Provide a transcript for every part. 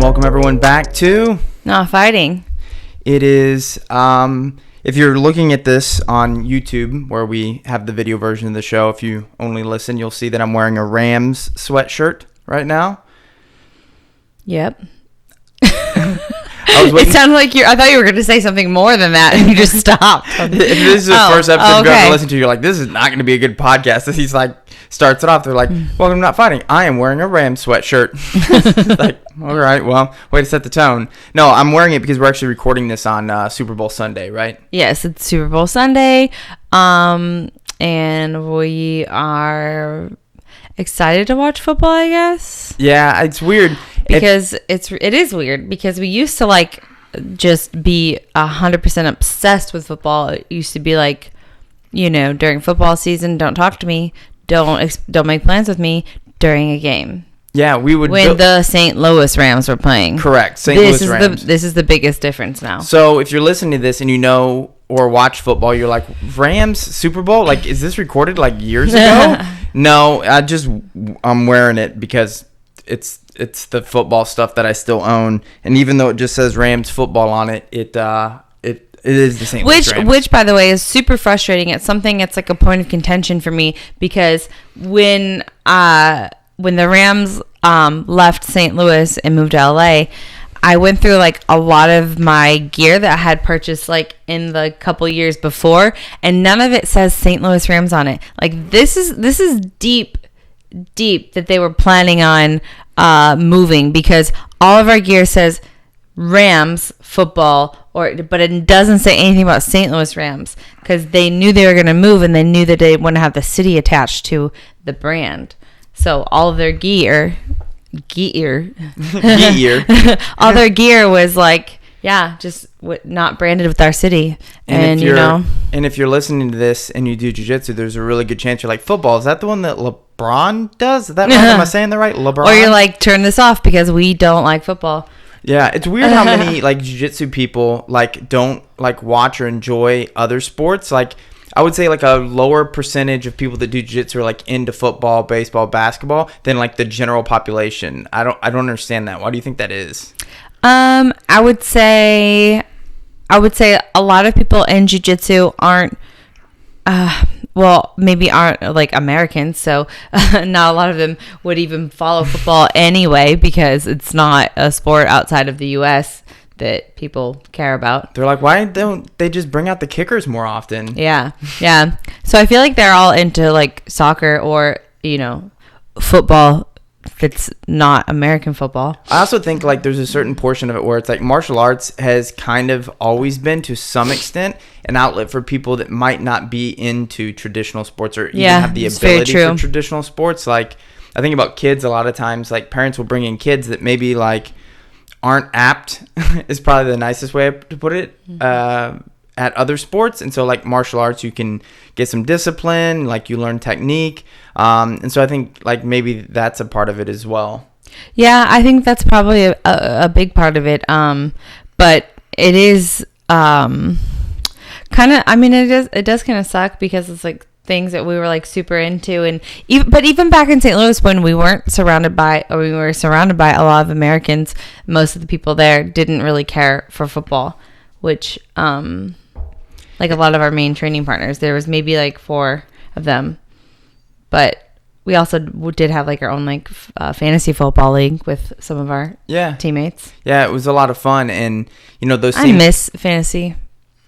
welcome everyone back to Not Fighting. It is, if you're looking at this on YouTube, where we have the video version of the show, if you only listen, you'll see that I'm wearing a Rams sweatshirt right now. Yep. It sounded like I thought you were going to say something more than that, and you just stopped. If this is the first episode you've ever listened to, you're like, this is not going to be a good podcast. He's like, starts it off, they're like, welcome to Not Fighting. I am wearing a Rams sweatshirt. Like, all right, well, way to set the tone. No, I'm wearing it because we're actually recording this on Super Bowl Sunday, right? Yes, it's Super Bowl Sunday, and we are excited to watch football, I guess. Yeah, it's weird. Because it is weird because we used to like just be 100% obsessed with football. It used to be like, you know, during football season, don't talk to me, don't make plans with me during a game. Yeah, we would when the St. Louis Rams were playing. Correct, St. Louis Rams. This is the biggest difference now. So if you're listening to this and you know or watch football, you're like, Rams Super Bowl? Like, is this recorded like years ago? No, I'm wearing it because it's the football stuff that I still own, and even though it just says Rams football on it, it is the same. Which by the way is super frustrating. It's something that's like a point of contention for me because when the Rams left St. Louis and moved to LA, I went through like a lot of my gear that I had purchased like in the couple years before, and none of it says St. Louis Rams on it. Like this is deep that they were planning on moving because all of our gear says Rams football, but it doesn't say anything about St. Louis Rams because they knew they were going to move and they knew that they wouldn't have the city attached to the brand. So all of their gear, all their gear was like, yeah, just not branded with our city. And if you're listening to this and you do jiu-jitsu, there's a really good chance you're like, football, is that the one that LeBron does? Is that right? Am I saying that right? LeBron? Or you're like, turn this off because we don't like football. Yeah, it's weird how many like jiu-jitsu people like don't like watch or enjoy other sports. Like I would say like a lower percentage of people that do jiu-jitsu are like into football, baseball, basketball than like the general population. I don't understand that. Why do you think that is? I would say a lot of people in jiu-jitsu aren't maybe aren't like Americans, so not a lot of them would even follow football anyway because it's not a sport outside of the US that people care about. They're like, why don't they just bring out the kickers more often? Yeah. So I feel like they're all into like soccer or, you know, football that's not American football. I also think like there's a certain portion of it where it's like martial arts has kind of always been to some extent an outlet for people that might not be into traditional sports or even have the ability for traditional sports. Like I think about kids a lot of times, like parents will bring in kids that maybe like aren't apt is probably the nicest way to put it at other sports. And so like martial arts, you can get some discipline, like you learn technique. And so I think like maybe that's a part of it as well. Yeah, I think that's probably a big part of it. But it is kind of, I mean, it does kind of suck because it's like things that we were like super into. And even back in St. Louis when we were surrounded by a lot of Americans, most of the people there didn't really care for football, which like a lot of our main training partners, there was maybe like 4 of them. But we also did have like our own like fantasy football league with some of our teammates. Yeah, it was a lot of fun, and you know those. I miss fantasy.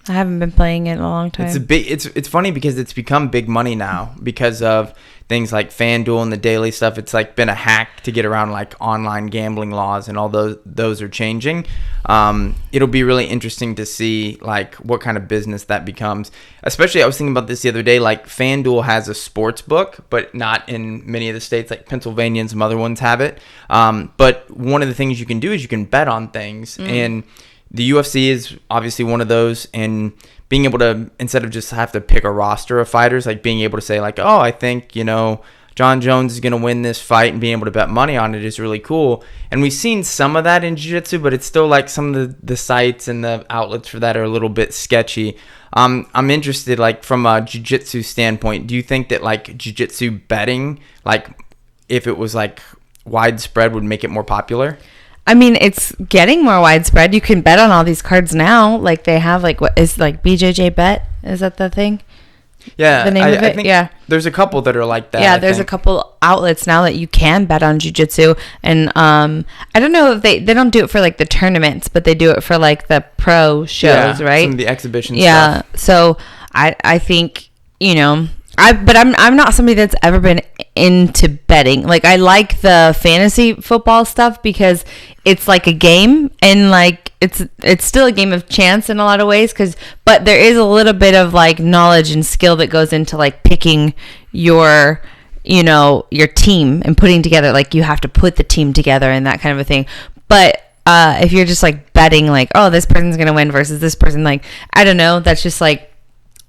I haven't been playing it in a long time. It's funny because it's become big money now because of things like FanDuel and the daily stuff. It's like been a hack to get around like online gambling laws, and all those are changing. It'll be really interesting to see like what kind of business that becomes. Especially, I was thinking about this the other day. Like FanDuel has a sports book, but not in many of the states. Like Pennsylvania and some other ones have it. But one of the things you can do is you can bet on things, and the UFC is obviously one of those, and being able to, instead of just have to pick a roster of fighters, like being able to say like, oh, I think, you know, John Jones is going to win this fight, and being able to bet money on it is really cool. And we've seen some of that in jiu-jitsu, but it's still like some of the sites and the outlets for that are a little bit sketchy. I'm interested, like from a jiu-jitsu standpoint, do you think that like jiu-jitsu betting, like if it was like widespread, would make it more popular? I mean, it's getting more widespread. You can bet on all these cards now. Like they have like what is like BJJ Bet? Is that the thing? Yeah, the name of it. I think there's a couple that are like that. Yeah, there's a couple outlets now that you can bet on jiu-jitsu, and I don't know if they don't do it for like the tournaments, but they do it for like the pro shows, right? Some of the exhibition stuff. Yeah, so I think I'm not somebody that's ever been into betting. Like I like the fantasy football stuff because it's like a game, and like it's still a game of chance in a lot of ways, but there is a little bit of like knowledge and skill that goes into like picking your team and putting together, like you have to put the team together and that kind of a thing. But if you're just like betting like, oh, this person's gonna win versus this person, like I don't know, that's just like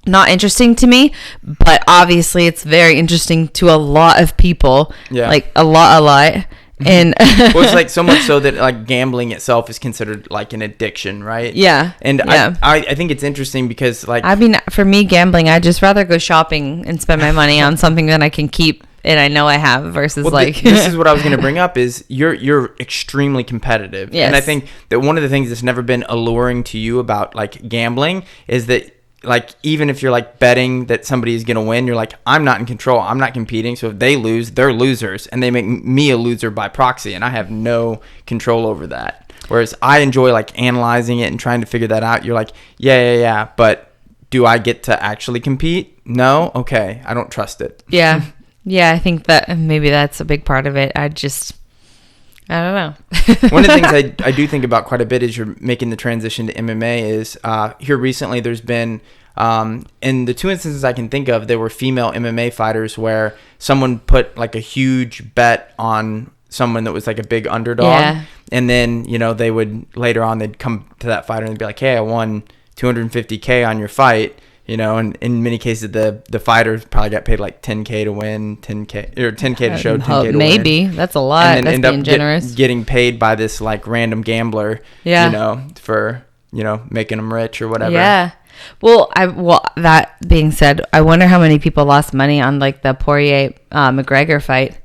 not interesting to me. But obviously it's very interesting to a lot of people. Yeah, like a lot. And well, it's like so much so that like gambling itself is considered like an addiction, right? Yeah. And yeah. I think it's interesting because like, I mean, for me, gambling, I'd just rather go shopping and spend my money on something that I can keep and I know I have versus this is what I was going to bring up is you're extremely competitive. Yes. And I think that one of the things that's never been alluring to you about like gambling is that like even if you're like betting that somebody is going to win, you're like, I'm not in control, I'm not competing, so if they lose, they're losers and they make me a loser by proxy and I have no control over that. Whereas I enjoy like analyzing it and trying to figure that out. You're like, yeah, but do I get to actually compete? No? Okay, I don't trust it. Yeah I think that maybe that's a big part of it. I don't know. One of the things I do think about quite a bit as you're making the transition to MMA is here recently there's been, in the two instances I can think of, there were female MMA fighters where someone put like a huge bet on someone that was like a big underdog. Yeah. And then, they would later on, they'd come to that fighter and be like, hey, I won $250K on your fight. And in many cases, the fighters probably got paid like $10K to win, $10K to show, $10K to win. Maybe that's a lot. And then that's being generous. Getting paid by this like random gambler, for making them rich or whatever. Yeah. Well, that being said, I wonder how many people lost money on like the Poirier McGregor fight.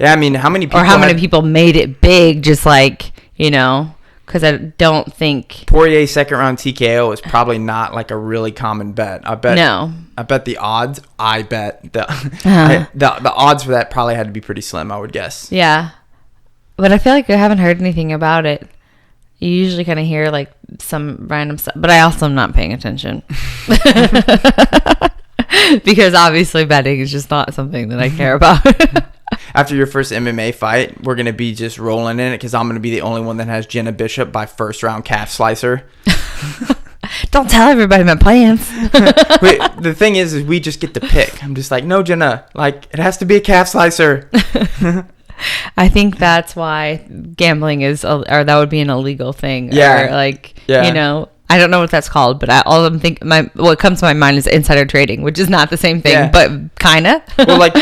Yeah, I mean, how many people? Or how many people made it big? Just like because I don't think Poirier's second round TKO is probably not like a really common bet. I bet the odds. I bet the odds for that probably had to be pretty slim, I would guess. Yeah, but I feel like I haven't heard anything about it. You usually kind of hear like some random stuff, but I also am not paying attention because obviously betting is just not something that I care about. After your first MMA fight, we're going to be just rolling in it because I'm going to be the only one that has Jena Bishop by first round calf slicer. Don't tell everybody my plans. Wait, the thing is we just get to pick. I'm just like, no, Jena, like it has to be a calf slicer. I think that's why gambling is, or that would be an illegal thing. Yeah. Or like, I don't know what that's called, but what comes to my mind is insider trading, which is not the same thing, but kind of. Well, like,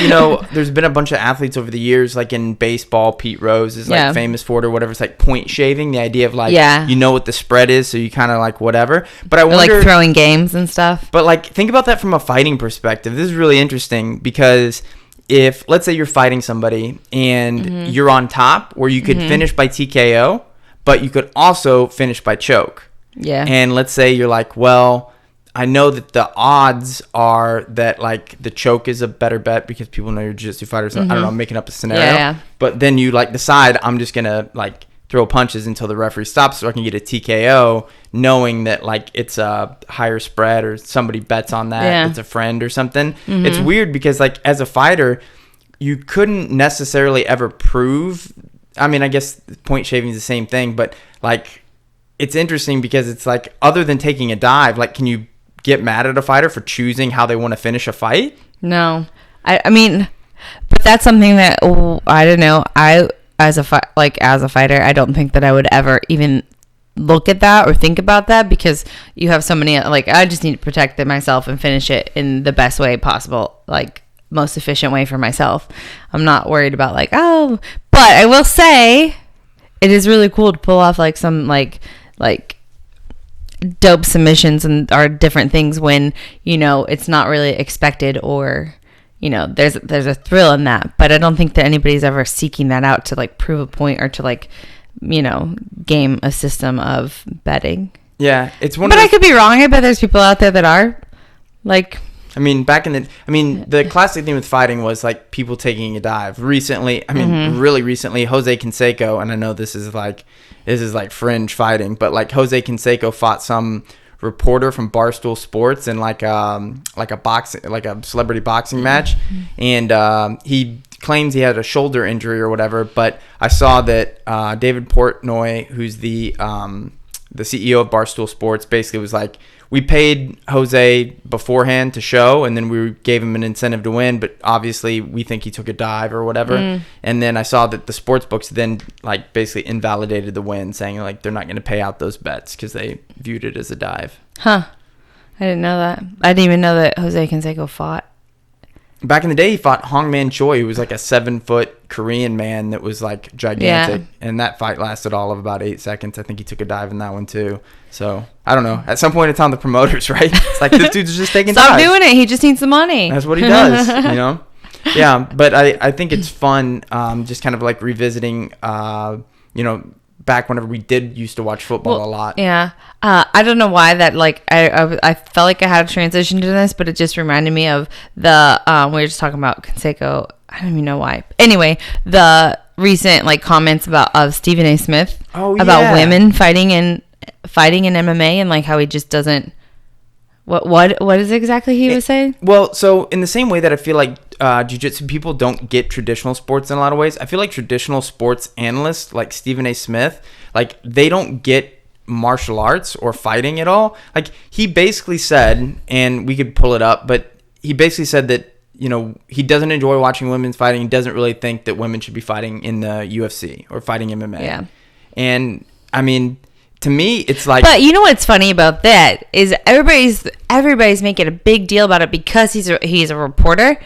there's been a bunch of athletes over the years, like in baseball, Pete Rose is like famous for it or whatever. It's like point shaving, the idea of like, you know what the spread is, so you kind of like whatever. But I wonder, like throwing games and stuff. But like, think about that from a fighting perspective. This is really interesting because if, let's say you're fighting somebody and you're on top where you could finish by TKO, but you could also finish by choke. Yeah. And let's say you're like, well, I know that the odds are that like the choke is a better bet because people know you're jiu-jitsu fighters. So I don't know, I'm making up a scenario. Yeah. But then you like decide I'm just going to like throw punches until the referee stops so I can get a TKO, knowing that like it's a higher spread or somebody bets on that. Yeah. It's a friend or something. It's weird because like as a fighter, you couldn't necessarily ever prove. I mean, I guess point shaving is the same thing, but like it's interesting because it's like other than taking a dive, like can you get mad at a fighter for choosing how they want to finish a fight? No. I mean, but that's something that I don't know. As a fighter, I don't think that I would ever even look at that or think about that because you have so many, like, I just need to protect myself and finish it in the best way possible, like most efficient way for myself. I'm not worried about like, but I will say it is really cool to pull off like some like dope submissions and are different things when, it's not really expected or, there's a thrill in that, but I don't think that anybody's ever seeking that out to like prove a point or to like game a system of betting. Yeah, it's one. But I could be wrong. I bet there's people out there that are like. I mean, the classic thing with fighting was like people taking a dive. Recently, really recently, Jose Canseco, and I know this is like fringe fighting, but like Jose Canseco fought some reporter from Barstool Sports in like a celebrity boxing match, and he claims he had a shoulder injury or whatever. But I saw that David Portnoy, who's the CEO of Barstool Sports, basically was like, we paid Jose beforehand to show, and then we gave him an incentive to win, but obviously we think he took a dive or whatever. And then I saw that the sports books then like basically invalidated the win, saying like they're not going to pay out those bets because they viewed it as a dive. Huh. I didn't know that. I didn't even know that Jose Canseco fought. Back in the day, he fought Hong Man Choi, who was like a 7-foot Korean man that was like gigantic. Yeah. And that fight lasted all of about 8 seconds. I think he took a dive in that one too. So, I don't know. At some point in time, the promoters, right? It's like, this dude's just taking Stop doing it. He just needs the money. That's what he does, Yeah, but I think it's fun just kind of like revisiting, back whenever we did used to watch football a lot. Yeah. I don't know why that, like, I felt like I had a transition to this, but it just reminded me of the, we were just talking about Canseco. I don't even know why. Anyway, the recent, like, comments of Stephen A. Smith about women fighting in MMA, and, like, how he just doesn't, what is exactly he was saying? Well, so in the same way that I feel like jiu-jitsu people don't get traditional sports in a lot of ways, I feel like traditional sports analysts like Stephen A. Smith, like they don't get martial arts or fighting at all. Like he basically said, and we could pull it up, but he basically said that, he doesn't enjoy watching women's fighting. He doesn't really think that women should be fighting in the UFC or fighting MMA. Yeah. And I mean, to me, it's like... But you know what's funny about that is everybody's making a big deal about it because he's a reporter.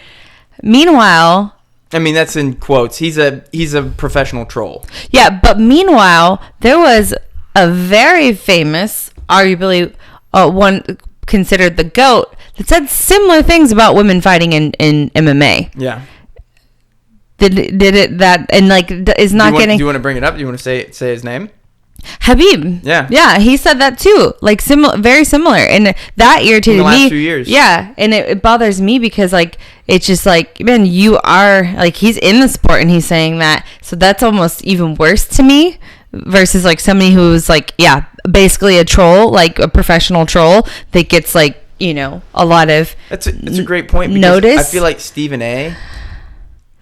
Meanwhile... I mean, that's in quotes. He's a professional troll. Yeah, but meanwhile, there was a very famous, arguably one considered the GOAT, that said similar things about women fighting in MMA. Yeah. Did it that... And, like, is not getting... Do you want to bring it up? Do you want to say his name? Habib. Yeah, he said that too. Like very similar, and that irritated me. In the last few years. Yeah, and it bothers me because like it's just like, man, you are like, he's in the sport and he's saying that, so that's almost even worse to me versus like somebody who's like, yeah, basically a troll, like a professional troll that gets like, a lot of. That's a great point. Because notice. I feel like Stephen A.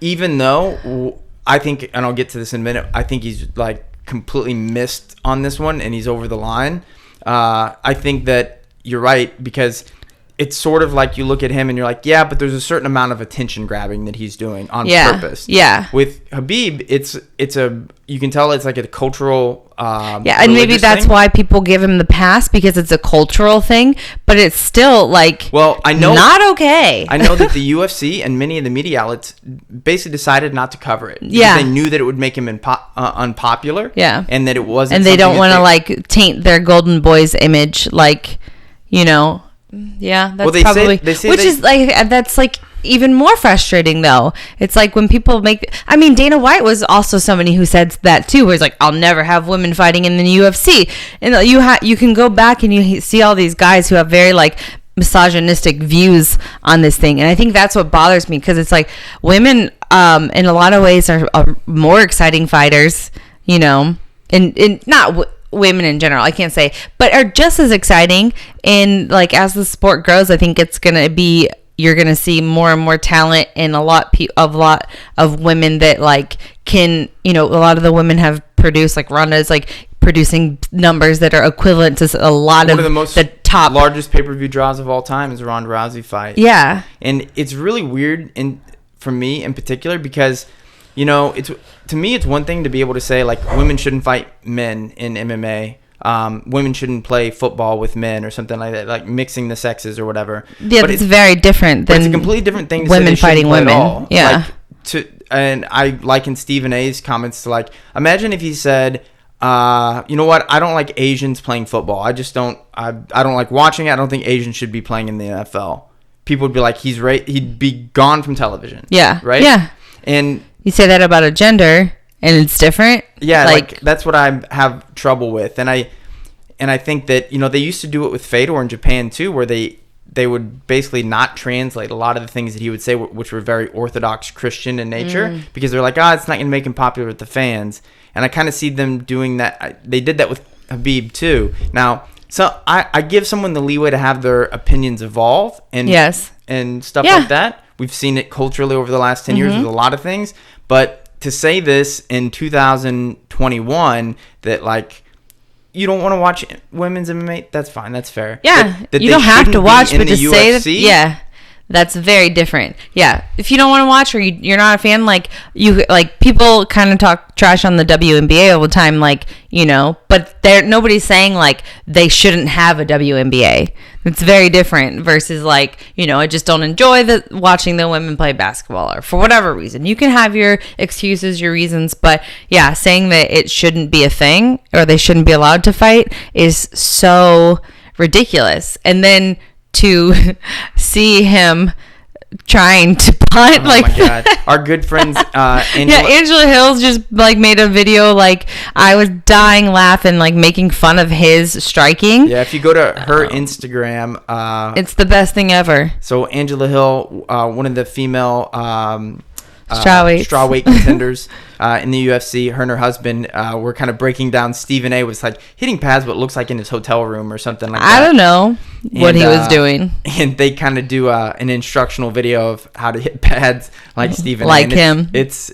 Even though I think, and I'll get to this in a minute, I think he's like completely missed on this one and he's over the line. I think that you're right, because it's sort of like you look at him and you're like, yeah, but there's a certain amount of attention grabbing that he's doing on purpose. Yeah. With Habib, you can tell it's like a cultural and maybe that's why people give him the pass, because it's a cultural thing, but it's still like, well, I know, not okay. I know that the UFC and many of the media outlets basically decided not to cover it. Yeah. They knew that it would make him unpopular. Yeah. And that it wasn't. And they don't want to like taint their golden boys image, like, yeah, that's probably, is like, that's like even more frustrating though. It's like when people Dana White was also somebody who said that too, where he's like, I'll never have women fighting in the UFC. And you can go back and you see all these guys who have very like misogynistic views on this thing. And I think that's what bothers me, because it's like women in a lot of ways are more exciting fighters, and not women in general, I can't say, but are just as exciting. And like as the sport grows, I think you're gonna see more and more talent in a lot of women that like can, a lot of the women have produced, like Ronda's like producing numbers that are equivalent to a lot of the most top largest pay-per-view draws of all time is a Ronda Rousey fight. Yeah. And it's really weird for me in particular, because to me, it's one thing to be able to say like women shouldn't fight men in MMA. Women shouldn't play football with men or something like that, like mixing the sexes or whatever. Yeah, but it's very different than it's a completely different thing to women say fighting women. At all. Yeah. And I liken Stephen A's comments to like, imagine if he said, you know what, I don't like Asians playing football. I just don't. I don't like watching it. I don't think Asians should be playing in the NFL. People would be like, he'd be gone from television. Yeah. Right. Yeah. And you say that about a gender, and it's different. Yeah, like that's what I have trouble with, and I think that, you know, they used to do it with Fedor in Japan too, where they would basically not translate a lot of the things that he would say, which were very Orthodox Christian in nature, because they're like, it's not going to make him popular with the fans. And I kind of see them doing that. They did that with Habib too. Now, so I give someone the leeway to have their opinions evolve and stuff like that. We've seen it culturally over the last 10 years with a lot of things. But to say this in 2021 that, like, you don't want to watch women's MMA, that's fine. That's fair. Yeah. That you don't have to watch, but to say that, UFC, that's very different. Yeah. If you don't want to watch, or you're not a fan, like, people kind of talk trash on the WNBA all the time, like, you know, but nobody's saying like they shouldn't have a WNBA. It's very different versus, like, you know, I just don't enjoy watching the women play basketball, or for whatever reason. You can have your excuses, your reasons, but yeah, saying that it shouldn't be a thing or they shouldn't be allowed to fight is so ridiculous. And then to see him trying to punt, my God, our good friends Angela Hills just like made a video, like, I was dying laughing, like making fun of his striking. Yeah, if you go to her Instagram, it's the best thing ever. So Angela Hill, one of the female strawweight contenders in the UFC, her and her husband were kind of breaking down. Stephen A was like hitting pads, but it looks like in his hotel room or something like that. I don't know what he was doing. And they kind of do an instructional video of how to hit pads like Stephen A. Like him. It's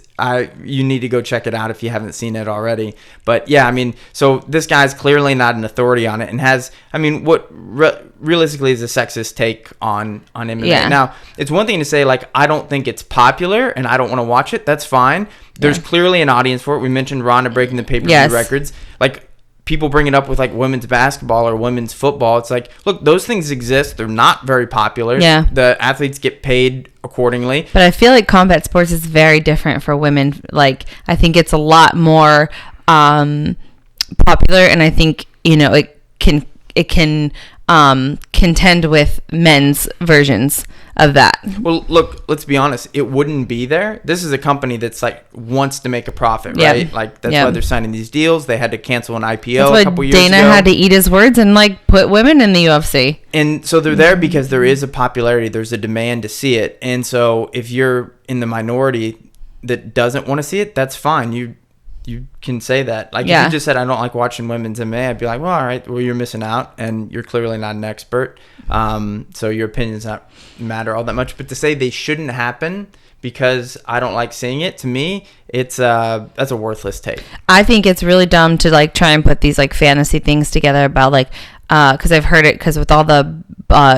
you need to go check it out if you haven't seen it already. But yeah, I mean, so this guy's clearly not an authority on it, and has, I mean, what realistically is a sexist take on MMA. Yeah. Now, it's one thing to say, like, I don't think it's popular and I don't want to watch it. That's fine. There's clearly an audience for it. We mentioned Ronda breaking the pay-per-view records. Like, people bring it up with, like, women's basketball or women's football. It's like, look, those things exist. They're not very popular. Yeah. The athletes get paid accordingly. But I feel like combat sports is very different for women. Like, I think it's a lot more popular, and I think, you know, it can contend with men's versions of that. Well, look, let's be honest. It wouldn't be there. This is a company that's, like, wants to make a profit, right? Like, that's why they're signing these deals. They had to cancel an IPO a couple years ago. Dana had to eat his words and, like, put women in the UFC. And so they're there because there is a popularity. There's a demand to see it. And so if you're in the minority that doesn't want to see it, that's fine. You can say that. Like, if you just said, I don't like watching women's MMA, I'd be like, well, all right, well, you're missing out, and you're clearly not an expert. So your opinion does not matter all that much. But to say they shouldn't happen because I don't like seeing it, to me, that's a worthless take. I think it's really dumb to, like, try and put these, like, fantasy things together about, like, because I've heard it, because with all the,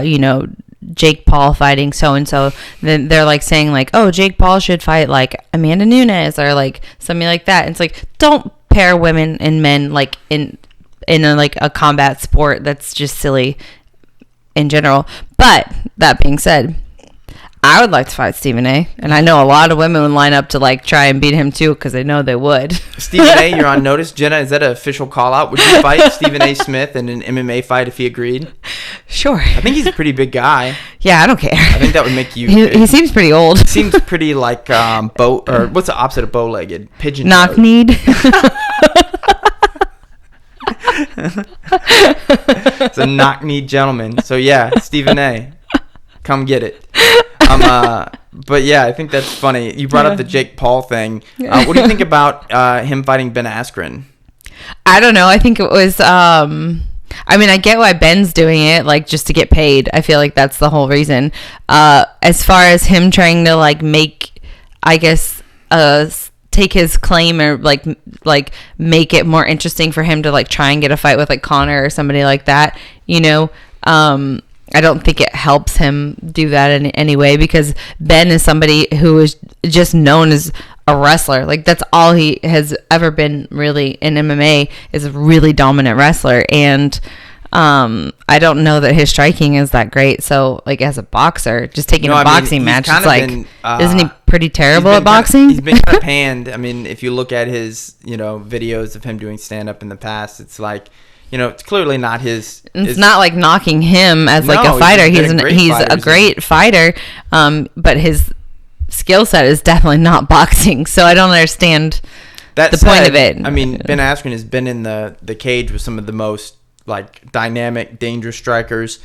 you know, Jake Paul fighting so-and-so, then they're, like, saying, like, oh, Jake Paul should fight, like, Amanda Nunes or, like, something like that. And it's like, don't pair women and men, like, in a combat sport. That's just silly in general. But that being said, I would like to fight Stephen A. And I know a lot of women would line up to, like, try and beat him too, because they know they would. Stephen A., you're on notice. Jenna, is that an official call out? Would you fight Stephen A. Smith in an MMA fight if he agreed? Sure. I think he's a pretty big guy. Yeah, I don't care. I think that would make you... He seems pretty old. Seems pretty like or what's the opposite of bow-legged? Pigeon. Knock-kneed. It's a knock-kneed gentleman. So yeah, Stephen A., come get it. But yeah, I think that's funny. You brought up the Jake Paul thing. What do you think about him fighting Ben Askren? I don't know. I think it was. I mean, I get why Ben's doing it, like, just to get paid. I feel like that's the whole reason. As far as him trying to, like, make, I guess, take his claim or like make it more interesting for him to, like, try and get a fight with, like, Conor or somebody like that, you know. I don't think it helps him do that in any way, because Ben is somebody who is just known as a wrestler. Like, that's all he has ever been, really, in MMA, is a really dominant wrestler. And I don't know that his striking is that great. So, like, as a boxer, just taking a boxing match, it's like, isn't he pretty terrible at boxing? He's been kind of panned. I mean, if you look at his, you know, videos of him doing stand-up in the past, it's like, you know, it's clearly not his. It's not like knocking him as, like, a fighter. He's a great fighter, but his skill set is definitely not boxing. So I don't understand That the said, point of it. I mean, Ben Askren has been in the cage with some of the most like dynamic, dangerous strikers.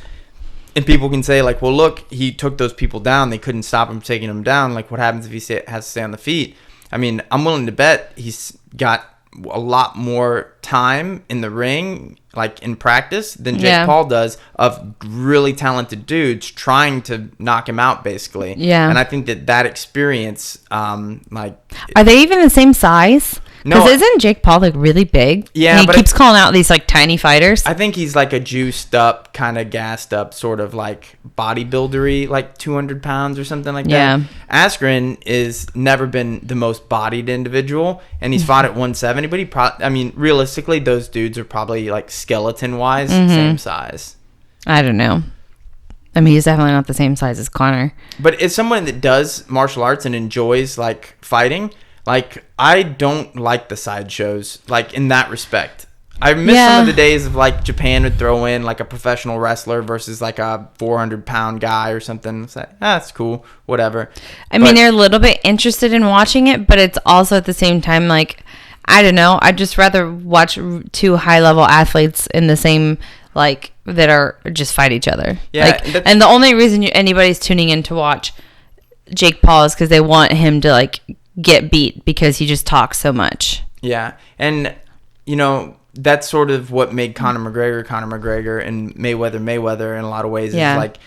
And people can say, like, well, look, he took those people down. They couldn't stop him taking them down. Like, what happens if he has to stay on the feet? I mean, I'm willing to bet he's got a lot more time in the ring, like in practice, than Jake Paul does, of really talented dudes trying to knock him out, basically. Yeah. And I think that experience, like... Are they even the same size? Because isn't Jake Paul like really big? Yeah, and he keeps calling out these like tiny fighters. I think he's like a juiced up, kind of gassed up, sort of like bodybuildery, like 200 pounds or something like that. Yeah. Askren is never been the most bodied individual, and he's fought at 170. But I mean, realistically, those dudes are probably like skeleton wise same size. I don't know. I mean, he's definitely not the same size as Conor. But as someone that does martial arts and enjoys like fighting, like, I don't like the sideshows, like, in that respect. I miss some of the days of, like, Japan would throw in, like, a professional wrestler versus, like, a 400-pound guy or something. It's like, that's cool, whatever. I mean, they're a little bit interested in watching it, but it's also at the same time, like, I don't know. I'd just rather watch two high-level athletes in the same, like, that are just fight each other. Yeah. Like, and the only reason anybody's tuning in to watch Jake Paul is because they want him to, like, get beat because he just talks so much. Yeah. And, you know, that's sort of what made Conor McGregor and Mayweather in a lot of ways. Yeah. Is like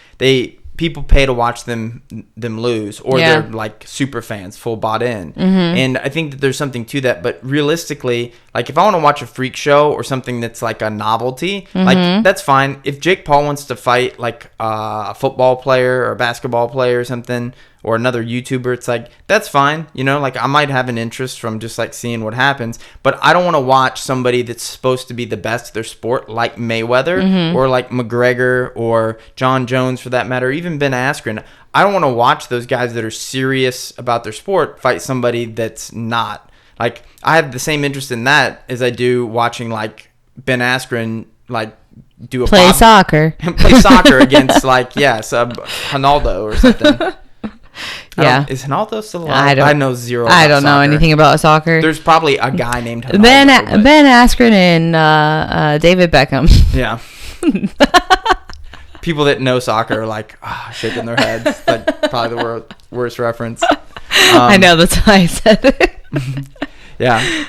people pay to watch them lose, or they're like super fans, full bought in. And I think that there's something to that. But realistically, like if I want to watch a freak show or something that's like a novelty, like that's fine. If Jake Paul wants to fight like a football player or a basketball player or something, or another YouTuber, it's like, that's fine. You know, like I might have an interest from just like seeing what happens, but I don't want to watch somebody that's supposed to be the best at their sport, like Mayweather or like McGregor or John Jones for that matter, even Ben Askren. I don't want to watch those guys that are serious about their sport fight somebody that's not. Like, I have the same interest in that as I do watching like Ben Askren like do a play soccer against like Ronaldo or something. Is Ronaldo still alive? I know zero. I don't know anything about soccer. There's probably a guy named Ronaldo, Ben Askren and David Beckham. Yeah. People that know soccer are like shaking their heads. Like probably the worst reference. I know, that's why I said it. Yeah.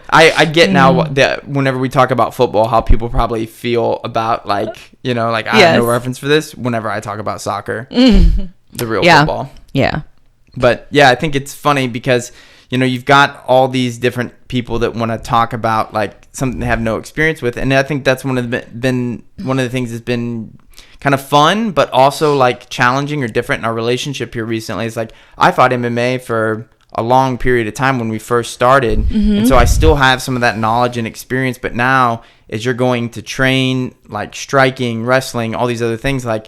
I get now that whenever we talk about football, how people probably feel about like, you know, like I have no reference for this whenever I talk about soccer. The real football. Yeah. But yeah, I think it's funny because, you know, you've got all these different people that want to talk about like something they have no experience with. And I think that's one of the things that's been kind of fun, but also like challenging or different in our relationship here recently. Is like, I fought MMA for a long period of time when we first started. And so I still have some of that knowledge and experience. But now as you're going to train like striking, wrestling, all these other things, like,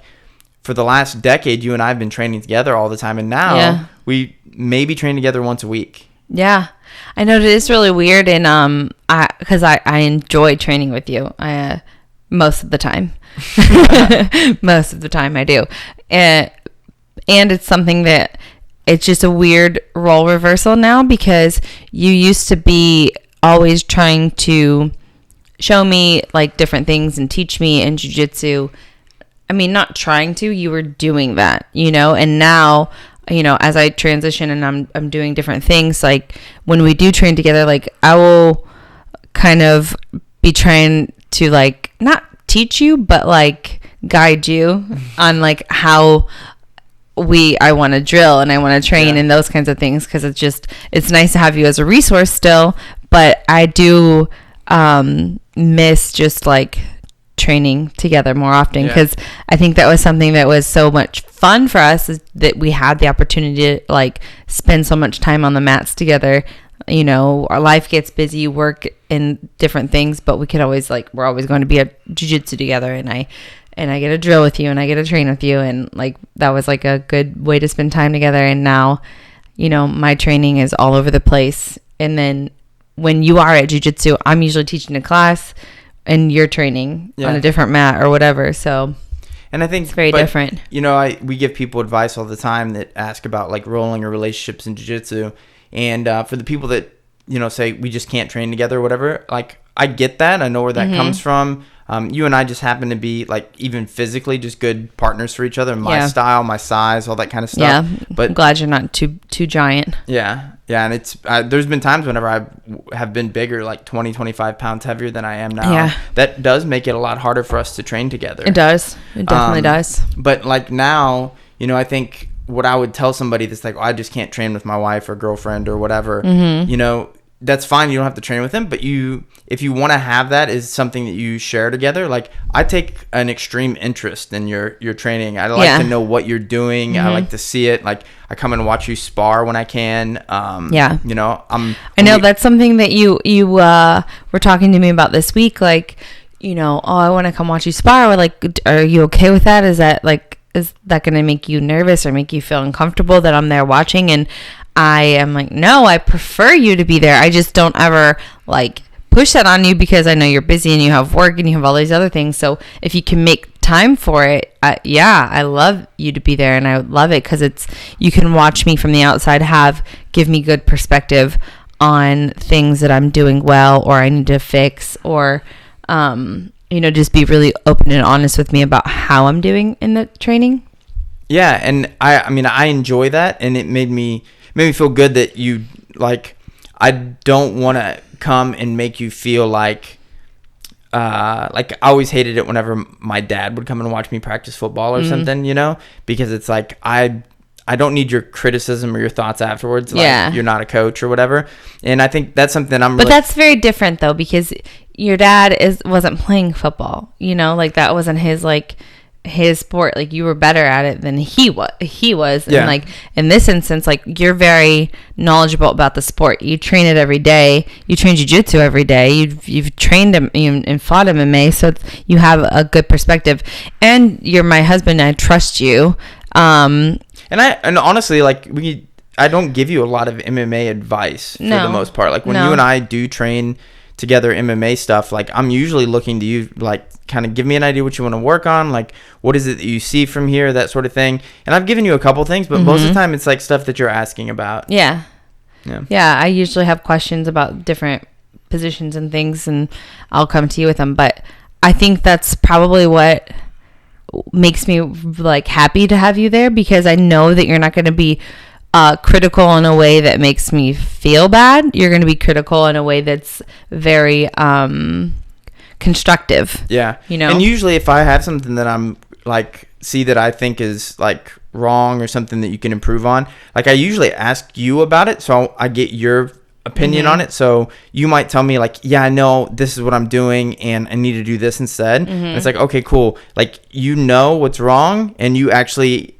for the last decade, you and I have been training together all the time, and now we maybe train together once a week. Yeah, I know it is really weird, and because I enjoy training with you, most of the time. Most of the time, I do, and it's something that it's just a weird role reversal now, because you used to be always trying to show me like different things and teach me in jiu-jitsu. I mean, not trying to, you were doing that, you know, and now, you know, as I transition and I'm doing different things, like when we do train together, like I will kind of be trying to like, not teach you, but like guide you on like how I want to drill and I want to train and those kinds of things. 'Cause it's nice to have you as a resource still, but I do, miss just like training together more often, because I think that was something that was so much fun for us, is that we had the opportunity to like spend so much time on the mats together. You know, our life gets busy, work in different things, but we could always like, we're always going to be at jiu-jitsu together, and I get to drill with you and I get to train with you, and like that was like a good way to spend time together. And now, you know, my training is all over the place, and when you are at jiu-jitsu, I'm usually teaching a class and you're training on a different mat or whatever. So, and I think it's very different. You know, we give people advice all the time that ask about like rolling or relationships in jiu-jitsu. And for the people that say we just can't train together or whatever. Like, I get that. I know where that comes from. You and I just happen to be, like, even physically just good partners for each other. My style, my size, all that kind of stuff. Yeah, but I'm glad you're not too giant. Yeah, and it's there's been times whenever I have been bigger, like 20, 25 pounds heavier than I am now. Yeah. That does make it a lot harder for us to train together. It does. It definitely does. But, like, now, I think what I would tell somebody that's like, I just can't train with my wife or girlfriend or whatever, that's fine. You don't have to train with them, but if you want to have that is something that you share together. Like, I take an extreme interest in your training. I like to know what you're doing. I like to see it. Like, I come and watch you spar when I can. I know that's something that you were talking to me about this week. Like, I want to come watch you spar. Or, like, are you okay with that? Is that going to make you nervous or make you feel uncomfortable that I'm there watching? And I am like, no, I prefer you to be there. I just don't ever, like, push that on you because I know you're busy and you have work and you have all these other things. So if you can make time for it, I love you to be there, and I love it because you can watch me from the outside, give me good perspective on things that I'm doing well or I need to fix, or just be really open and honest with me about how I'm doing in the training. Yeah, and I enjoy that, and it made me feel good that you, like, I don't want to come and make you feel like I always hated it whenever my dad would come and watch me practice football or something, because it's like, I don't need your criticism or your thoughts afterwards. Like, you're not a coach or whatever. And I think that's something But that's very different, though, because your dad wasn't playing football, like, that wasn't his sport. Like, you were better at it than he was. And, like, in this instance, like, you're very knowledgeable about the sport. You train it every day. You train jiu-jitsu every day. You've trained him and fought MMA, so you have a good perspective. And you're my husband. I trust you. And honestly, like, I don't give you a lot of MMA advice for the most part. Like, when you and I do train together MMA stuff, like, I'm usually looking to you, like, kind of give me an idea what you want to work on, like, what is it that you see from here, that sort of thing. And I've given you a couple things, but most of the time it's like stuff that you're asking about. Yeah, I usually have questions about different positions and things, and I'll come to you with them. But I think that's probably what makes me, like, happy to have you there, because I know that you're not going to be critical in a way that makes me feel bad. You're going to be critical in a way that's very constructive. Yeah. And usually if I have something that I'm, like, see that I think is, like, wrong or something that you can improve on, like, I usually ask you about it, so I get your opinion on it. So you might tell me, like, I know this is what I'm doing and I need to do this instead. And it's like, okay, cool. Like, what's wrong, and you actually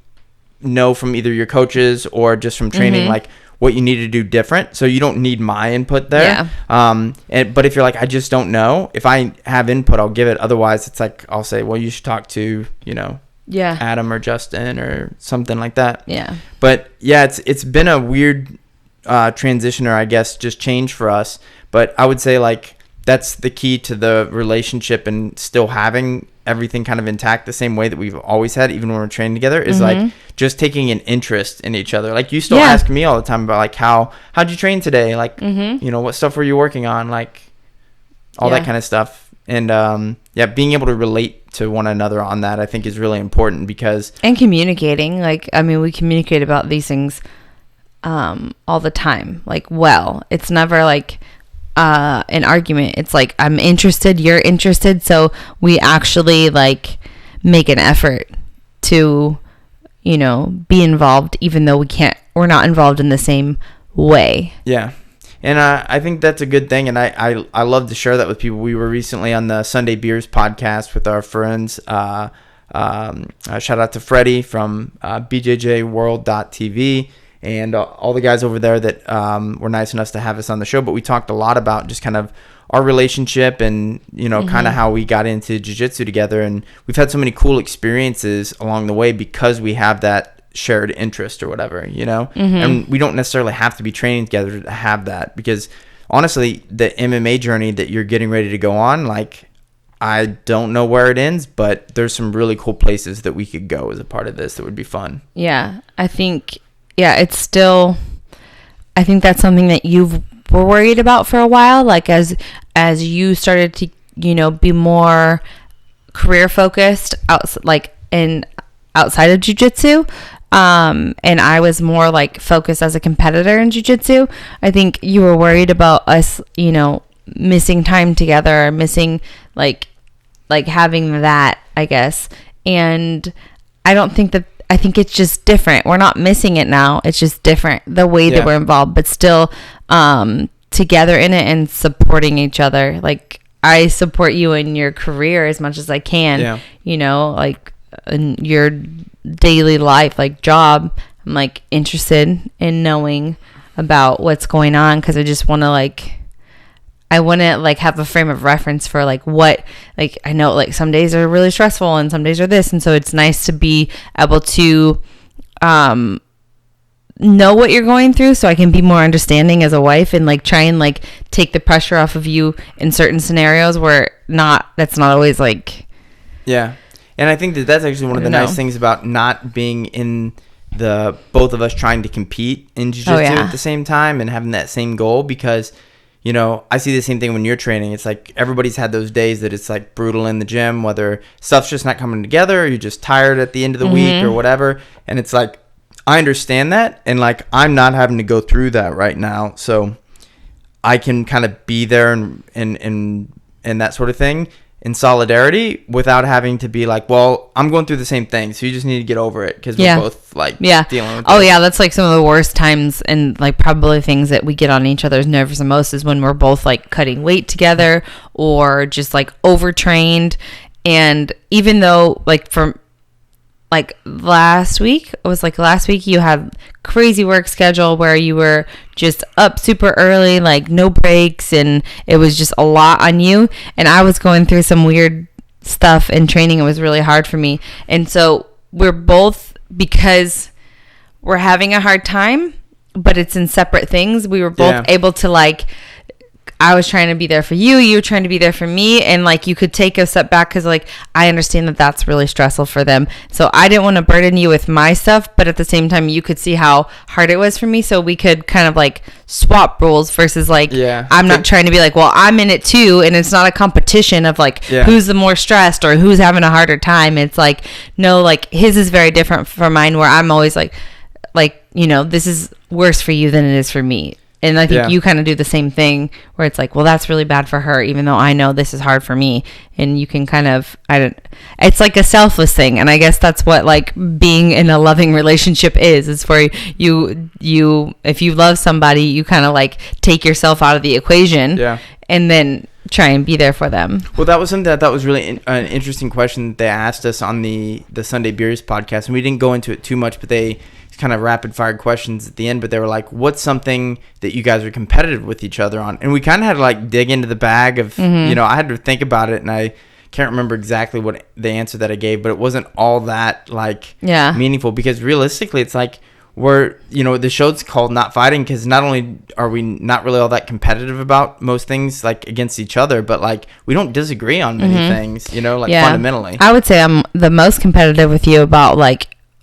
know from either your coaches or just from training, like, what you need to do different. So you don't need my input there. But if you're like, I just don't know, if I have input, I'll give it. Otherwise, it's like, I'll say, well, you should talk to, Adam or Justin or something like that. Yeah. But it's been a weird transition, or I guess just change for us. But I would say, like, that's the key to the relationship and still having everything kind of intact the same way that we've always had, even when we're training together, is like just taking an interest in each other. Like, you still ask me all the time about, like, how'd you train today? Like, what stuff were you working on? Like, all that kind of stuff. And being able to relate to one another on that, I think, is really important, because and communicating, like, I mean, we communicate about these things all the time. Like, it's never like an argument. It's like, I'm interested, you're interested, so we actually, like, make an effort to be involved, even though we're not involved in the same way. And I think that's a good thing, and I love to share that with people. We were recently on the Sunday Beers podcast with our friends. Shout out to Freddie from bjjworld.tv and all the guys over there that were nice enough to have us on the show. But we talked a lot about just kind of our relationship and, kind of how we got into jiu-jitsu together. And we've had so many cool experiences along the way because we have that shared interest or whatever, and we don't necessarily have to be training together to have that, because honestly, the MMA journey that you're getting ready to go on, like, I don't know where it ends, but there's some really cool places that we could go as a part of this that would be fun. I think it's still, I think that's something that you've were worried about for a while, like as you started to, be more career focused outside of jiu-jitsu, and I was more like focused as a competitor in jiu-jitsu. I think you were worried about us, missing time together, missing like having that, I guess. And I think it's just different. We're not missing it now. It's just different the way that we're involved, but still together in it and supporting each other. Like, I support you in your career as much as I can, like in your daily life, like job. I'm like interested in knowing about what's going on, because I just want to I want to have a frame of reference for what, I know some days are really stressful and some days are this. And so it's nice to be able to know what you're going through, so I can be more understanding as a wife and try and take the pressure off of you in certain scenarios where that's not always Yeah. And I think that's actually one of the nice things about not being in the both of us trying to compete in jiu-jitsu at the same time and having that same goal, because I see the same thing when you're training. It's everybody's had those days that it's brutal in the gym, whether stuff's just not coming together or you're just tired at the end of the week or whatever. And it's I understand that, and I'm not having to go through that right now, so I can kind of be there and that sort of thing in solidarity without having to be well, I'm going through the same thing, so you just need to get over it, because we're both dealing with it. That's some of the worst times, and probably things that we get on each other's nerves the most is when we're both cutting weight together or just overtrained. And even though from last week you had crazy work schedule where you were just up super early, no breaks, and it was just a lot on you, and I was going through some weird stuff in training. It was really hard for me, and so we're both, because we're having a hard time, but it's in separate things, we were both able to I was trying to be there for you, you were trying to be there for me, and you could take a step back, because I understand that that's really stressful for them, so I didn't want to burden you with my stuff, but at the same time you could see how hard it was for me, so we could kind of swap roles versus I'm not trying to be well, I'm in it too, and it's not a competition of who's the more stressed or who's having a harder time. It's no, his is very different from mine, where I'm always this is worse for you than it is for me. And I think you kind of do the same thing, where it's well, that's really bad for her, even though I know this is hard for me. And you can kind of, it's a selfless thing. And I guess that's what being in a loving relationship is. It's where you, if you love somebody, you kind of take yourself out of the equation and then try and be there for them. Well, that was something that I thought was really an interesting question that they asked us on the Sunday Beers podcast. And we didn't go into it too much, but they kind of rapid fire questions at the end, but they were what's something that you guys are competitive with each other on? And we kind of had to dig into the bag of, I had to think about it, and I can't remember exactly what the answer that I gave, but it wasn't all that meaningful, because realistically it's we're, the show's called Not Fighting, because not only are we not really all that competitive about most things against each other, but we don't disagree on many things, fundamentally. I would say I'm the most competitive with you about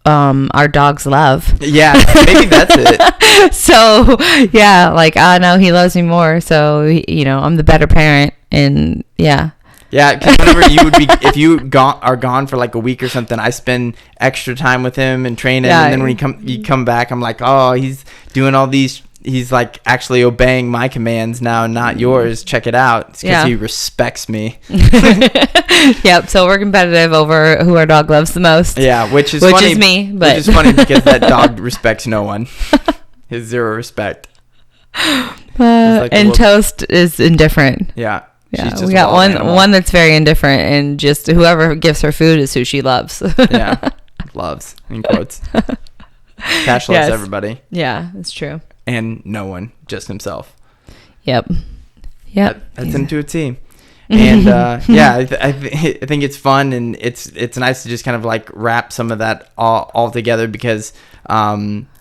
our dog's love. Yeah, maybe that's it. So I know he loves me more, so I'm the better parent, and because whenever you would be, if you are gone for a week or something, I spend extra time with him and train him, and then when you come back, I'm oh, he's doing all these, he's actually obeying my commands now, not yours. Check it out. It's because he respects me. Yep. So we're competitive over who our dog loves the most. Yeah, which is funny, me, but which is funny because that dog respects no one. His zero respect. And Toast is indifferent. Yeah. Yeah, we got one that's very indifferent, and just whoever gives her food is who she loves. Yeah, loves in quotes. Cash loves everybody. Yeah, that's true. And no one, just himself. Yep. That's him to a T. And I think it's fun, and it's nice to just kind of wrap some of that all together, because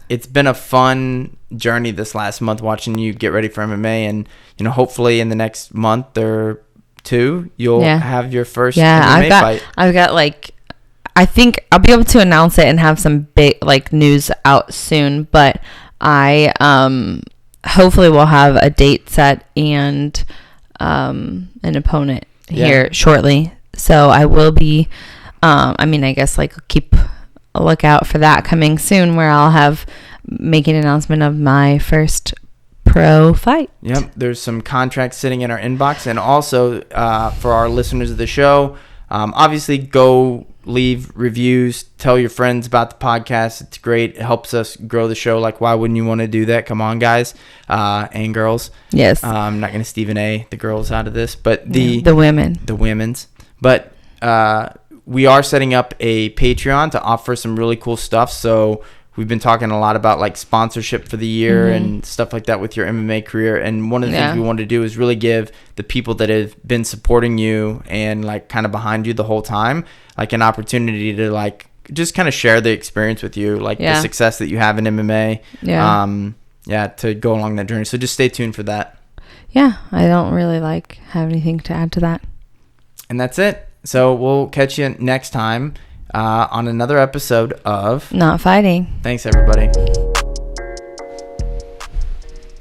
it's been a fun journey this last month watching you get ready for MMA, and hopefully in the next month or two you'll have your first MMA fight. I've got I think I'll be able to announce it and have some big news out soon, but I hopefully we'll have a date set and an opponent here shortly. So I will be, I guess like keep a lookout for that coming soon, where I'll have making an announcement of my first pro fight. Yep, there's some contracts sitting in our inbox, and also for our listeners of the show, obviously go leave reviews, tell your friends about the podcast. It's great. It helps us grow the show. Like, why wouldn't you want to do that? Come on, guys and girls. Yes. I'm not going to Stephen A. the girls out of this, but the women's. But we are setting up a Patreon to offer some really cool stuff. So we've been talking a lot about like sponsorship for the year and stuff like that with your MMA career. And one of the things we wanted to do is really give the people that have been supporting you and like kind of behind you the whole time, like an opportunity to like just kind of share the experience with you, like the success that you have in MMA. To go along that journey. So just stay tuned for that. Yeah, I don't really have anything to add to that. And that's it. So we'll catch you next time on another episode of Not Fighting. Thanks, everybody.